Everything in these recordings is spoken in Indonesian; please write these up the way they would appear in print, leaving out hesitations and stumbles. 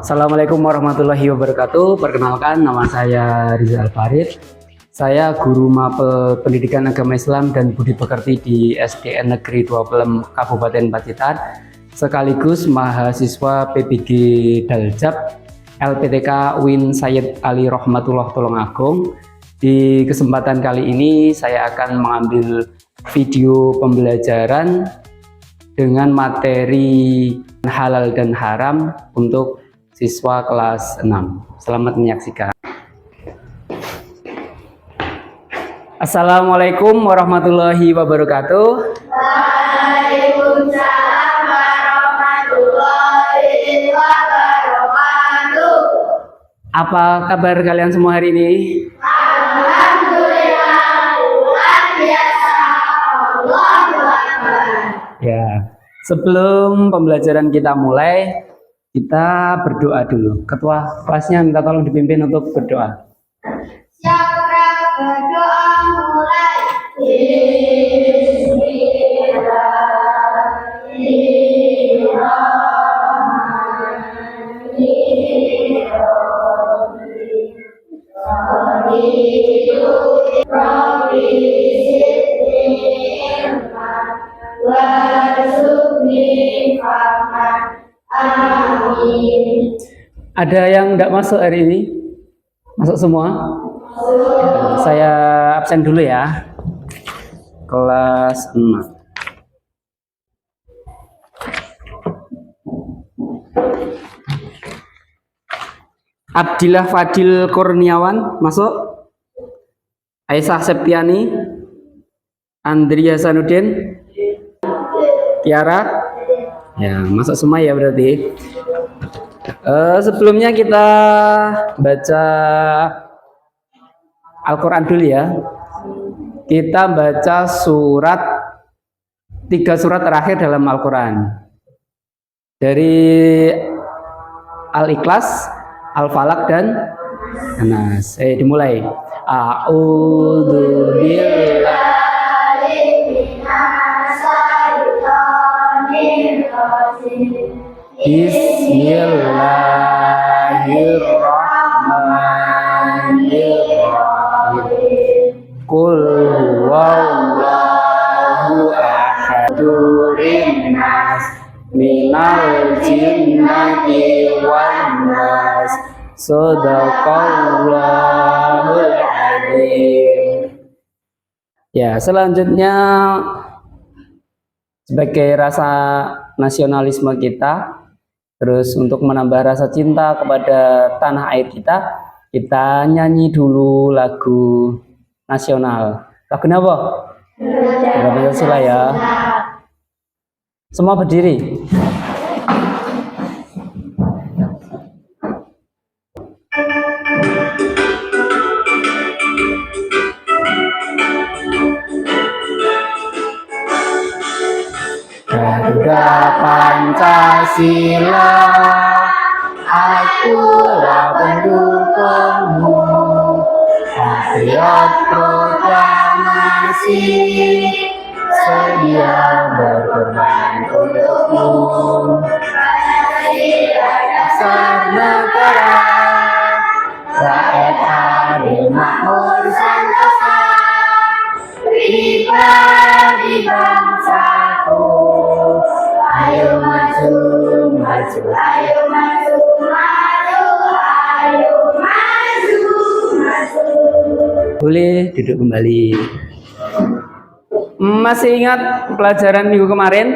Assalamualaikum warahmatullahi wabarakatuh. Perkenalkan, nama saya Rizal Farid. Saya guru mapel Pendidikan Agama Islam dan Budi Pekerti di SDN Negeri 2 Pelem Kabupaten Pacitan, sekaligus mahasiswa PBG Daljab LPTK Win Sayyid Ali Rahmatullah Tulungagung. Di kesempatan kali ini saya akan mengambil video pembelajaran dengan materi halal dan haram untuk siswa kelas 6. Selamat menyaksikan. Assalamualaikum warahmatullahi wabarakatuh. Waalaikumsalam warahmatullahi wabarakatuh. Apa kabar kalian semua hari ini? Alhamdulillah, luar biasa. Allahu Akbar. Ya, sebelum pembelajaran kita mulai, kita berdoa dulu. Ketua kelasnya minta tolong dipimpin untuk berdoa. Siapa berdoa mulai? Ada yang nggak masuk hari ini? Masuk semua? Saya absen dulu ya. Kelas 6. Abdillah Fadil Kurniawan masuk. Aisyah Septiani, Andri Hasanuddin, Tiara. Ya, masuk semua ya berarti. Sebelumnya kita baca Al-Quran dulu ya. Kita baca tiga surat terakhir dalam Al-Quran. Dari Al-Ikhlas, Al-Falaq, dan An-Nas. Dimulai. A'udzu billahi Bismillahirrahmanirrahim. Qul huwallahu ahadurin nas minal jinnati wan nas. Shadaqallahul adzim. Ya, selanjutnya sebagai rasa nasionalisme kita, terus untuk menambah rasa cinta kepada tanah air kita nyanyi dulu lagu nasional. Lagu apa? Pancasila ya. Semua berdiri. Garuda Pancasila, akulah pendukungmu. Patriot proklamasi, sedia berkorban untukmu. Dasar negara, rakyat adil makmur sentosa, pribadi bangsaku. Ayo maju, maju, ayo maju, maju, ayo maju, maju. Boleh duduk kembali. Masih ingat pelajaran minggu kemarin?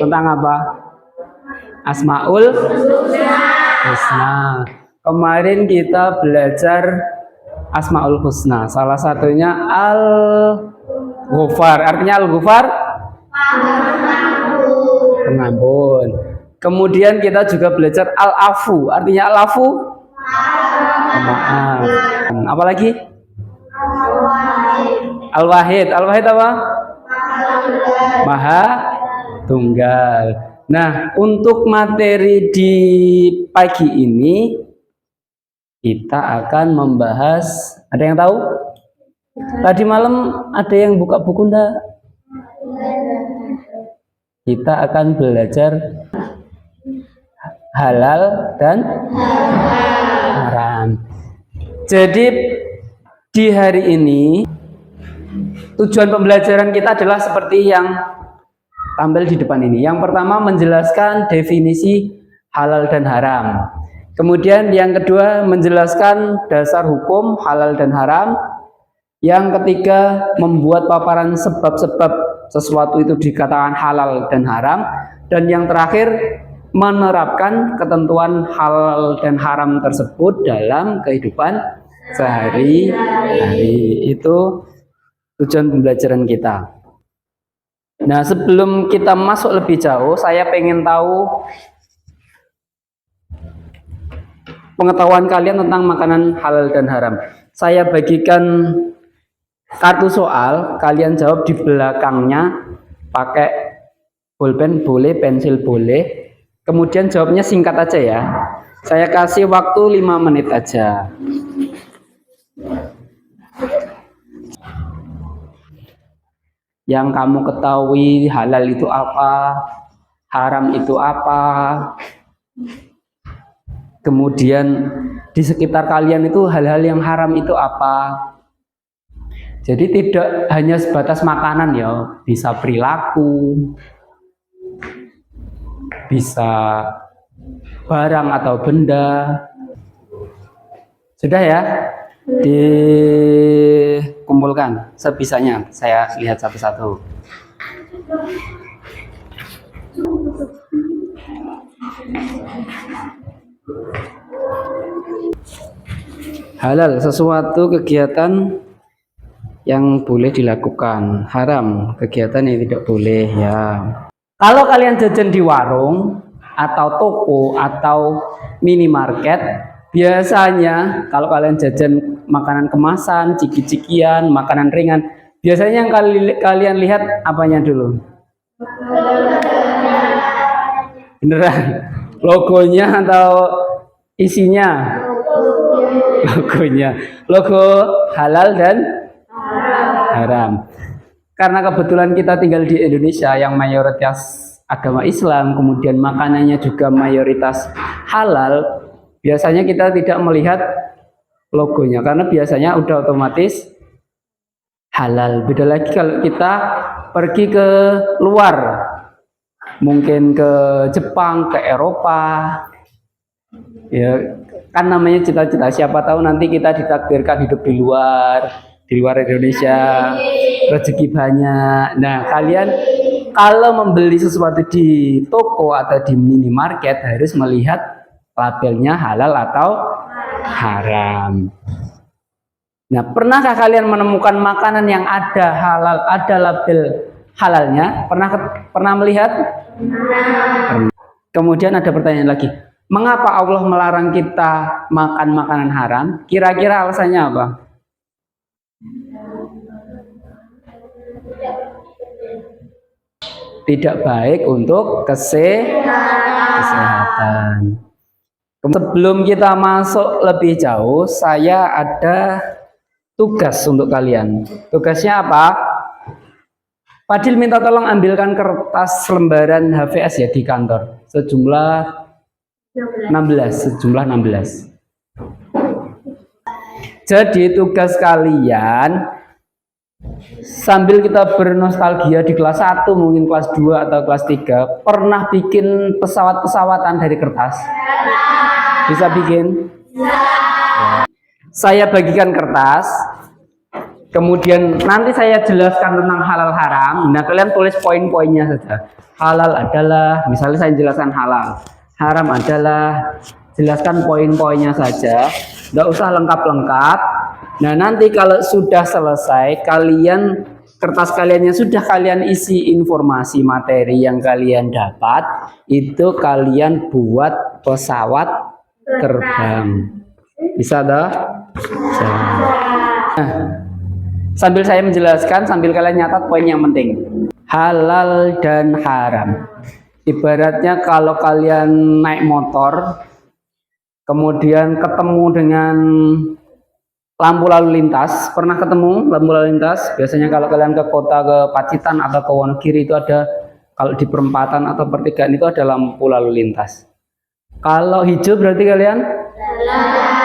Tentang apa? Asmaul Husna. Kemarin kita belajar Asmaul Husna. Salah satunya Al-Ghufar. Artinya Al-Ghufar? Pengampun. Kemudian kita juga belajar Al-Afu. Artinya Al-Afu? Maaf. Apalagi? Al-Wahid. Al-Wahid apa? Maha Tunggal. Nah, untuk materi di pagi ini kita akan membahas, ada yang tahu? Tadi malam ada yang buka buku enggak? Kita akan belajar halal dan haram. Jadi di hari ini tujuan pembelajaran kita adalah seperti yang tampil di depan ini. Yang pertama menjelaskan definisi halal dan haram. Kemudian yang kedua menjelaskan dasar hukum halal dan haram. Yang ketiga membuat paparan sebab-sebab sesuatu itu dikatakan halal dan haram. Dan yang terakhir menerapkan ketentuan halal dan haram tersebut dalam kehidupan sehari-hari. Itu tujuan pembelajaran kita. Nah, sebelum kita masuk lebih jauh, saya pengen tahu pengetahuan kalian tentang makanan halal dan haram. Saya bagikan kartu soal, kalian jawab di belakangnya pakai pulpen boleh, pensil boleh. Kemudian jawabnya singkat aja ya. Saya kasih waktu 5 menit aja. Yang kamu ketahui halal itu apa, haram itu apa. Kemudian di sekitar kalian itu hal-hal yang haram itu apa. Jadi tidak hanya sebatas makanan ya, bisa perilaku, bisa barang atau benda. Sudah ya? Dikumpulkan sebisanya, saya lihat satu-satu. Halal, sesuatu kegiatan yang boleh dilakukan. Haram, kegiatan yang tidak boleh ya. Kalau kalian jajan di warung atau toko atau minimarket, biasanya kalau kalian jajan makanan kemasan, ciki-cikian, makanan ringan, biasanya yang kalian lihat apanya dulu? Beneran? Logonya atau isinya? Logonya. Logo halal dan haram. Karena kebetulan kita tinggal di Indonesia yang mayoritas agama Islam, kemudian makanannya juga mayoritas halal, biasanya kita tidak melihat logonya karena biasanya udah otomatis halal. Beda lagi kalau kita pergi ke luar, mungkin ke Jepang, ke Eropa, ya kan namanya cita-cita, siapa tahu nanti kita ditakdirkan hidup di luar Indonesia, rezeki banyak. Nah, kalian kalau membeli sesuatu di toko atau di minimarket harus melihat labelnya halal atau haram. Nah, pernahkah kalian menemukan makanan yang ada label halalnya? Pernah melihat? Pernah. Kemudian ada pertanyaan lagi. Mengapa Allah melarang kita makan makanan haram? Kira-kira alasannya apa? Tidak baik untuk kesehatan. Sebelum kita masuk lebih jauh, saya ada tugas untuk kalian. Tugasnya apa? Fadil minta tolong ambilkan kertas lembaran HVS ya di kantor. Sejumlah 16. Jadi tugas kalian, sambil kita bernostalgia di kelas 1, mungkin kelas 2 atau kelas 3, pernah bikin pesawat-pesawatan dari kertas? Bisa bikin? Ya. Saya bagikan kertas, kemudian nanti saya jelaskan tentang halal haram. Nah, kalian tulis poin-poinnya saja. Halal adalah, misalnya saya jelaskan halal. Haram adalah, jelaskan poin-poinnya saja. Nggak usah lengkap-lengkap. Nah, nanti kalau sudah selesai, kertas kaliannya sudah kalian isi informasi materi yang kalian dapat, itu kalian buat pesawat terbang. Bisa dah? Nah, sambil saya menjelaskan, sambil kalian nyatat poin yang penting. Halal dan haram. Ibaratnya kalau kalian naik motor, kemudian ketemu dengan lampu lalu lintas. Pernah ketemu lampu lalu lintas? Biasanya kalau kalian ke kota, ke Pacitan atau ke Wonogiri itu ada, kalau di perempatan atau pertigaan itu ada lampu lalu lintas. Kalau hijau berarti kalian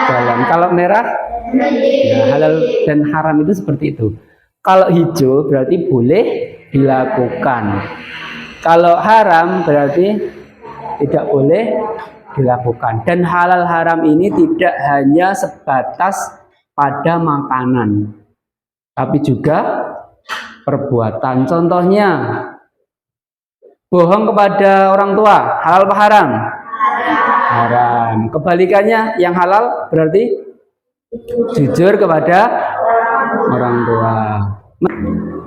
jalan. Kalau merah, ya, halal dan haram itu seperti itu. Kalau hijau berarti boleh dilakukan. Kalau haram berarti tidak boleh dilakukan. Dan halal haram ini tidak hanya sebatas pada makanan, tapi juga perbuatan. Contohnya, bohong kepada orang tua, halal apa haram? Haram. Kebalikannya, yang halal berarti jujur kepada orang tua.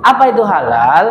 Apa itu halal?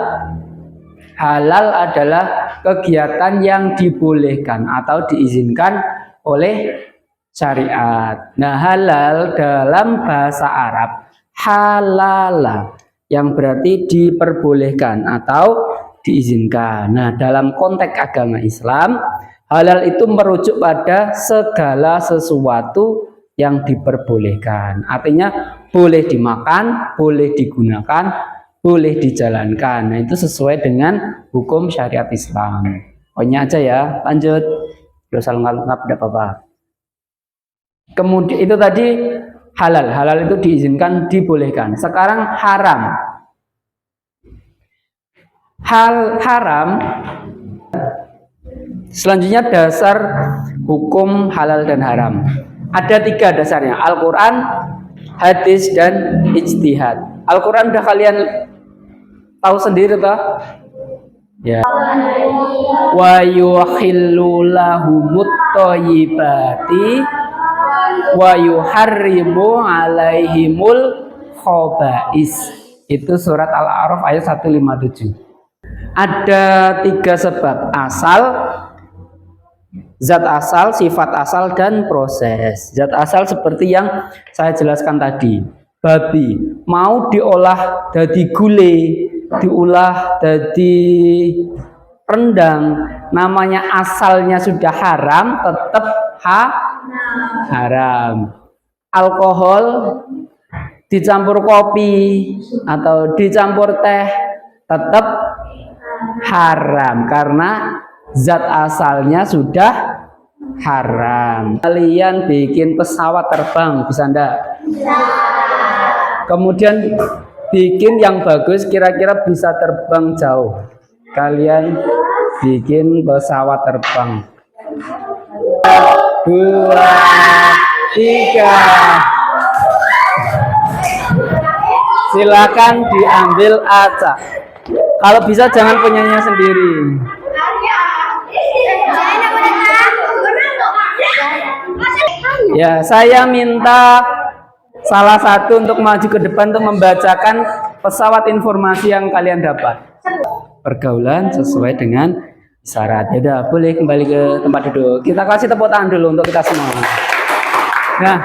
Halal adalah kegiatan yang dibolehkan atau diizinkan oleh syariat. Nah, halal dalam bahasa Arab halala, yang berarti diperbolehkan atau diizinkan. Nah, dalam konteks agama Islam, halal itu merujuk pada segala sesuatu yang diperbolehkan. Artinya boleh dimakan, boleh digunakan, boleh dijalankan. Nah, itu sesuai dengan hukum syariat Islam. Pokoknya aja ya, lanjut. Gak usah lengkap, tidak apa-apa. Kemudian itu tadi halal. Halal itu diizinkan, dibolehkan. Sekarang haram. Haram. Selanjutnya dasar hukum halal dan haram. Ada 3 dasarnya. Al-Quran, hadis, dan ijtihad. Al-Quran udah kalian tahu sendiri toh? Ya. Wa yuhillu lahumut thayyibati wa yuharrimu alaihimul khaba'is. Itu surat Al-A'raf ayat 157. Ada 3 sebab: asal, zat asal, sifat asal, dan proses. Zat asal seperti yang saya jelaskan tadi. Babi mau diolah jadi gulai, diolah jadi rendang, namanya asalnya sudah haram, tetap haram. Alkohol dicampur kopi atau dicampur teh tetap haram karena zat asalnya sudah haram. Kalian bikin pesawat terbang, bisa enggak? Kemudian bikin yang bagus, kira-kira bisa terbang jauh. Kalian bikin pesawat terbang. 2, 3. Silakan diambil acak. Kalau bisa jangan punyanya sendiri. Ya, saya minta salah satu untuk maju ke depan untuk membacakan pesawat informasi yang kalian dapat. Pergaulan sesuai dengan syarat. Ya udah, boleh kembali ke tempat duduk. Kita kasih tepuk tangan dulu untuk kita semua. Nah,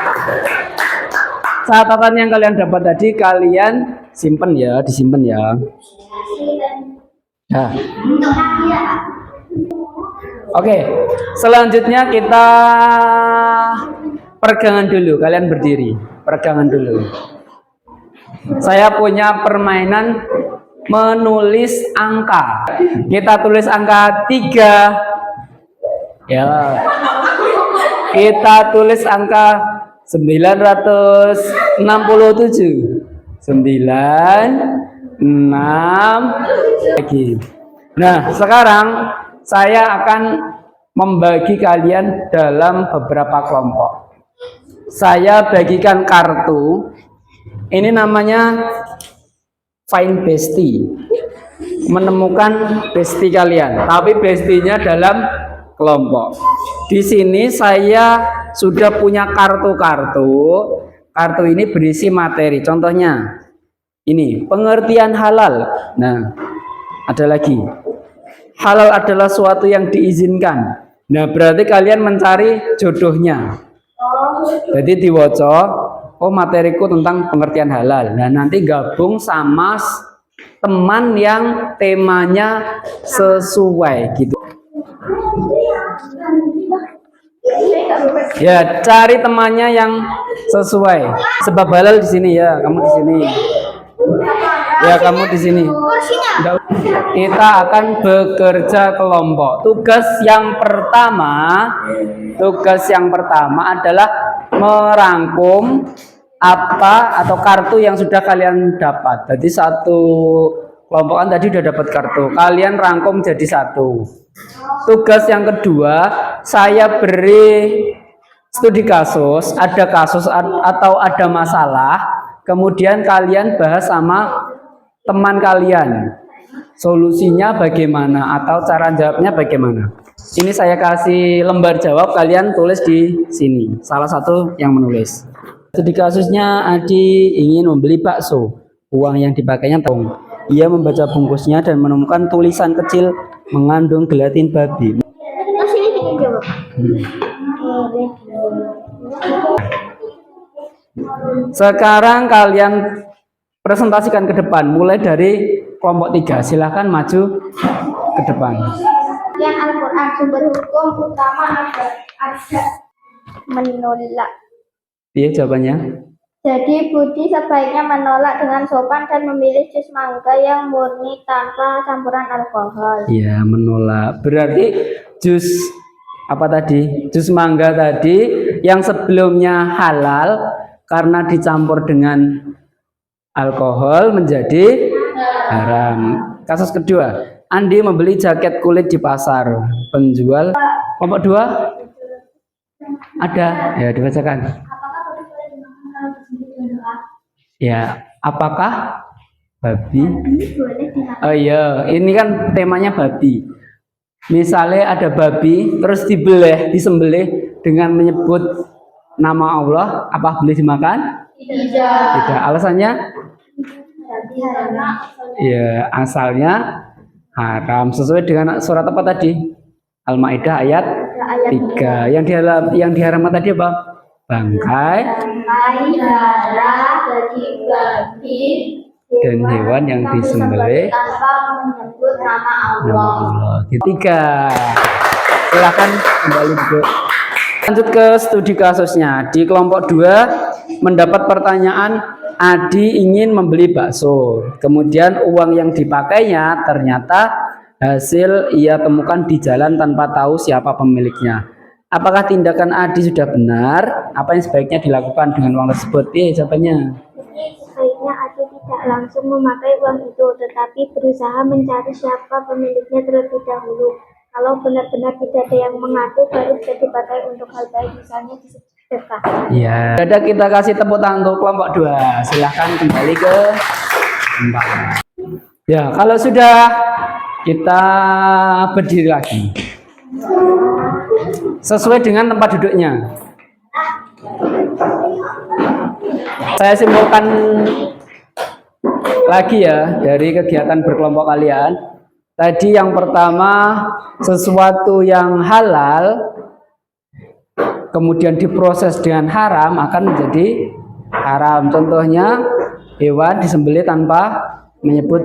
catatan yang kalian dapat tadi kalian simpen ya, disimpan ya. Nah. Oke, selanjutnya kita peregangan dulu. Kalian berdiri, peregangan dulu. Saya punya permainan menulis angka. Kita tulis angka 3. Ya. Kita tulis angka 967. 9, 6 lagi. Nah, sekarang saya akan membagi kalian dalam beberapa kelompok. Saya bagikan kartu. Ini namanya find bestie. Menemukan bestie kalian, tapi bestinya dalam kelompok. Di sini saya sudah punya kartu-kartu. Kartu ini berisi materi. Contohnya ini, pengertian halal. Nah, ada lagi. Halal adalah suatu yang diizinkan. Nah, berarti kalian mencari jodohnya. Jadi diwoco, oh materiku tentang pengertian halal. Nah, nanti gabung sama teman yang temanya sesuai gitu. Ya, cari temannya yang sesuai. Sebab halal di sini ya, kamu di sini. Ya, kamu di sini. Kursinya. Kita akan bekerja kelompok. Tugas yang pertama adalah merangkum apa atau kartu yang sudah kalian dapat. Jadi satu kelompok kan tadi sudah dapat kartu. Kalian rangkum jadi satu. Tugas yang kedua, saya beri studi kasus, ada kasus atau ada masalah, kemudian kalian bahas sama teman kalian. Solusinya bagaimana atau cara jawabnya bagaimana. Ini saya kasih lembar jawab, kalian tulis di sini. Salah satu yang menulis. Studi kasusnya, Adi ingin membeli bakso. Uang yang dipakainya tong. Ia membaca bungkusnya dan menemukan tulisan kecil mengandung gelatin babi. Terus ini bikin jawab. Sekarang kalian presentasikan ke depan, mulai dari kelompok 3. Silahkan maju ke depan. Yang Al-Quran sumber hukum utama ada menolak. Iya jawabannya. Jadi Budi sebaiknya menolak dengan sopan dan memilih jus mangga yang murni tanpa campuran alkohol. Iya, menolak. Berarti jus apa tadi? Jus mangga tadi yang sebelumnya halal karena dicampur dengan alkohol menjadi haram. Kasus kedua, Andi membeli jaket kulit di pasar. Penjual kelompok 2 ada, ya dibacakan. Ya, apakah babi? Oh iya, ini kan temanya babi. Misalnya ada babi, terus disembelih dengan menyebut nama Allah, apa boleh dimakan? Tidak. Alasannya? Ya, asalnya haram. Sesuai dengan surat apa tadi? Al-Maidah ayat 3. Yang diharamkan tadi apa? Bangkai, darah, daging babi, dan hewan yang disembelih tanpa menyebut nama Allah. Ketiga, silakan kembali duduk. Lanjut ke studi kasusnya. Di kelompok 2 mendapat pertanyaan, Adi ingin membeli bakso. Kemudian uang yang dipakainya ternyata hasil ia temukan di jalan tanpa tahu siapa pemiliknya. Apakah tindakan Adi sudah benar? Apa yang sebaiknya dilakukan dengan uang tersebut? Jawabannya. Sebaiknya Adi tidak langsung memakai uang itu, tetapi berusaha mencari siapa pemiliknya terlebih dahulu. Kalau benar-benar tidak ada yang mengaku, baru bisa dipakai untuk hal baik, misalnya disedekah. Ya, ada kita kasih tepuk tangan untuk kelompok 2. Silahkan kembali ke tempat. Ya, kalau sudah kita berdiri lagi. Sesuai dengan tempat duduknya. Saya simpulkan lagi ya dari kegiatan berkelompok kalian. Tadi yang pertama, sesuatu yang halal kemudian diproses dengan haram akan menjadi haram. Contohnya hewan disembelih tanpa menyebut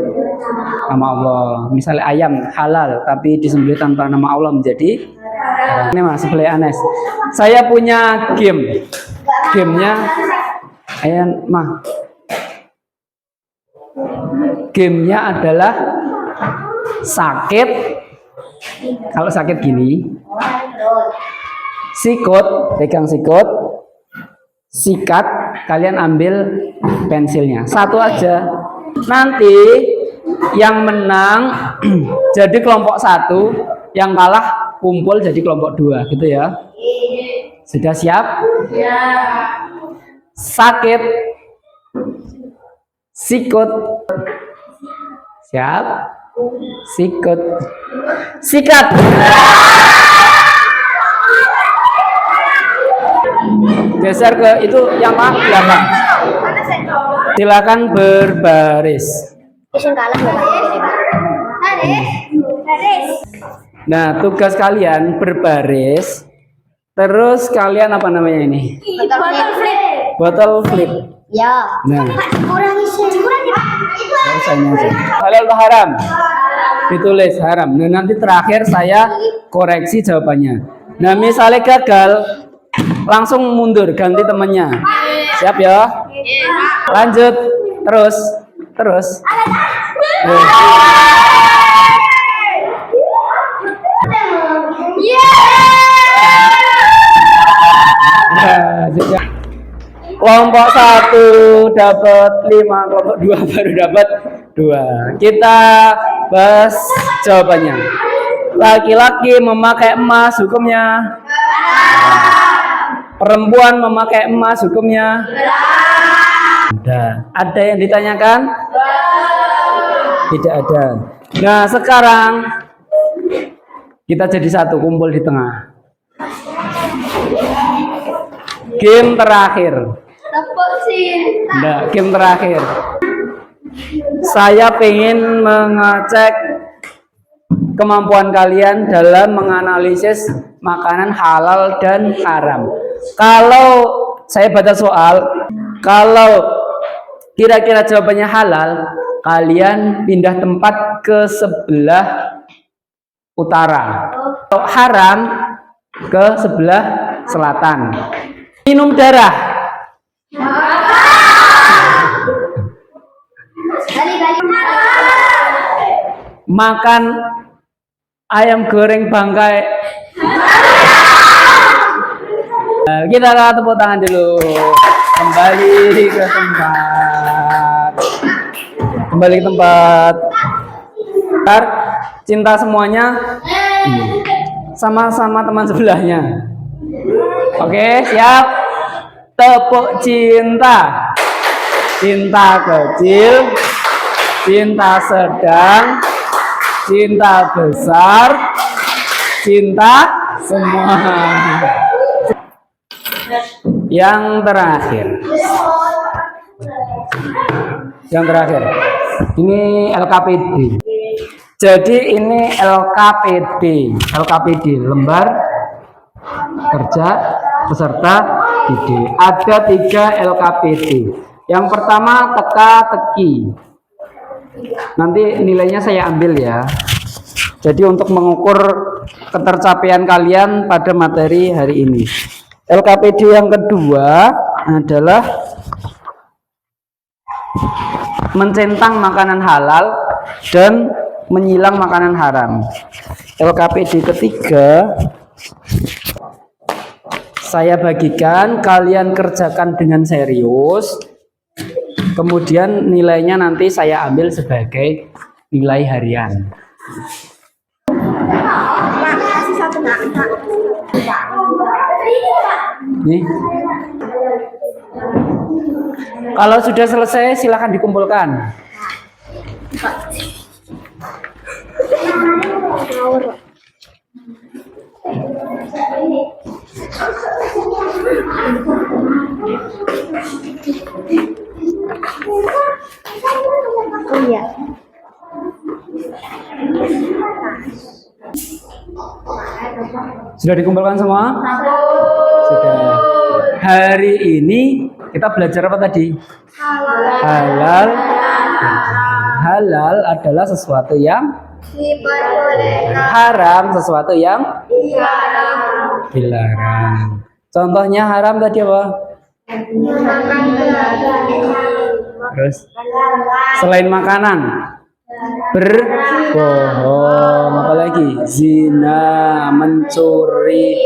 nama Allah. Misalnya ayam halal tapi disembelih tanpa nama Allah menjadi haram. Ini Mas, sebelah Anes. Saya punya game. Gamenya Gamenya adalah sakit. Kalau sakit gini, sikut, pegang sikut, sikat, kalian ambil pensilnya. Satu aja. Nanti yang menang jadi kelompok 1, yang kalah kumpul jadi kelompok 2, gitu ya. Sudah siap? Ya. Sakit, sikut, siap, sikut, sikat. Geser ke itu yang belakang. Silakan berbaris. Nah, tugas kalian berbaris. Terus kalian apa namanya ini? Botol flip. Ya. Nah, Kurang halal atau haram? Ditulis haram. Nah, nanti terakhir saya koreksi jawabannya. Nah, misalnya gagal, langsung mundur, ganti temannya. Siap ya? Lanjut. Terus. Nah, sudah. Kelompok 1 dapat 5, kelompok 2 baru dapat 2. Kita bahas jawabannya. Laki-laki memakai emas hukumnya. Perempuan memakai emas hukumnya. Ada yang ditanyakan? Tidak ada. Nah, sekarang kita jadi satu, kumpul di tengah. Game terakhir. Nah, game terakhir. Saya pengen mengecek kemampuan kalian dalam menganalisis makanan halal dan haram. Kalau saya baca soal, kalau kira-kira jawabannya halal, kalian pindah tempat ke sebelah utara. Kalau haram, ke sebelah selatan. Minum darah. Makan ayam goreng bangkai. Nah, kita tepuk tangan dulu. Kembali ke tempat. Kembali ke tempat. Ntar cinta semuanya sama-sama teman sebelahnya. Oke, siap. Tepuk cinta. Cinta kecil, cinta sedang, cinta besar, cinta semua. Yang terakhir. Yang terakhir. Ini LKPD. Jadi ini LKPD, lembar kerja peserta didik. Ada 3 LKPD. Yang pertama teka-teki. Nanti nilainya saya ambil ya. Jadi untuk mengukur ketercapaian kalian pada materi hari ini. LKPD yang kedua adalah mencentang makanan halal dan menyilang makanan haram. LKPD ketiga saya bagikan, kalian kerjakan dengan serius. Kemudian nilainya nanti saya ambil sebagai nilai harian. Nih. Kalau sudah selesai silakan dikumpulkan. Oh iya. Sudah dikumpulkan semua? Sudah. Hari ini kita belajar apa tadi? Halal. Halal adalah sesuatu yang haram, sesuatu yang dilarang. Contohnya haram tadi apa? Terus selain makanan, berbohong, apalagi zina, mencuri,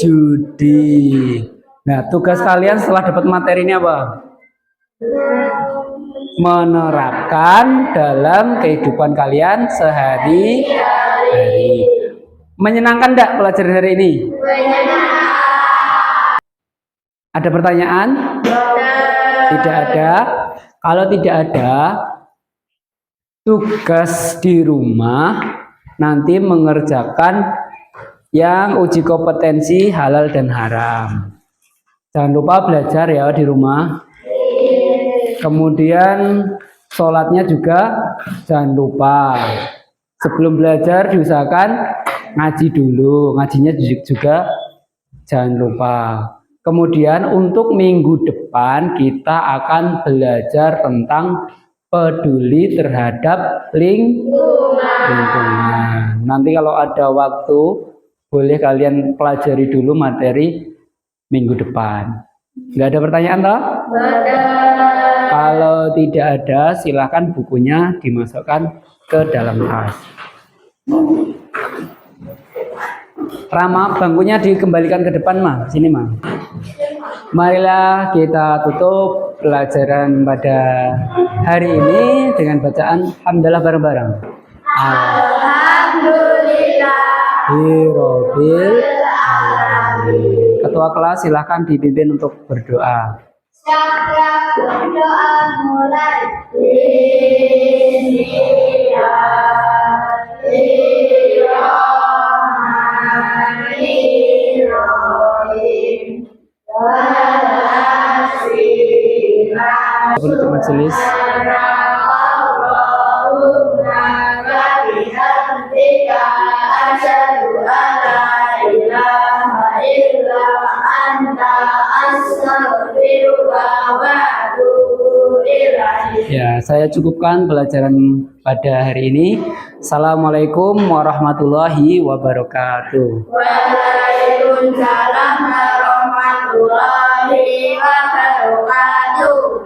judi. Nah, tugas kalian setelah dapat materi ini apa? Menerapkan dalam kehidupan kalian sehari-hari. Menyenangkan enggak pelajaran hari ini? Ada pertanyaan? Tidak ada. Kalau tidak ada, tugas di rumah nanti mengerjakan yang uji kompetensi halal dan haram. Jangan lupa belajar ya di rumah. Kemudian sholatnya juga jangan lupa. Sebelum belajar diusahakan ngaji dulu. Ngajinya juga jangan lupa. Kemudian untuk minggu depan kita akan belajar tentang peduli terhadap lingkungan. Nanti kalau ada waktu boleh kalian pelajari dulu materi minggu depan. Nggak ada pertanyaan toh? Nggak ada. Kalau tidak ada, silakan bukunya dimasukkan ke dalam tas. Rama, bangkunya dikembalikan ke depan, Ma. Sini, Ma. Marilah kita tutup pelajaran pada hari ini dengan bacaan hamdalah bareng-bareng. Alhamdulillahirabbil alamin. Ketua kelas silakan dipimpin untuk berdoa. Sekarang berdoa mulai. Penutup majelis. Ya, saya cukupkan pelajaran pada hari ini. Assalamualaikum warahmatullahi wabarakatuh. Waalaikumsalam warahmatullahi wabarakatuh.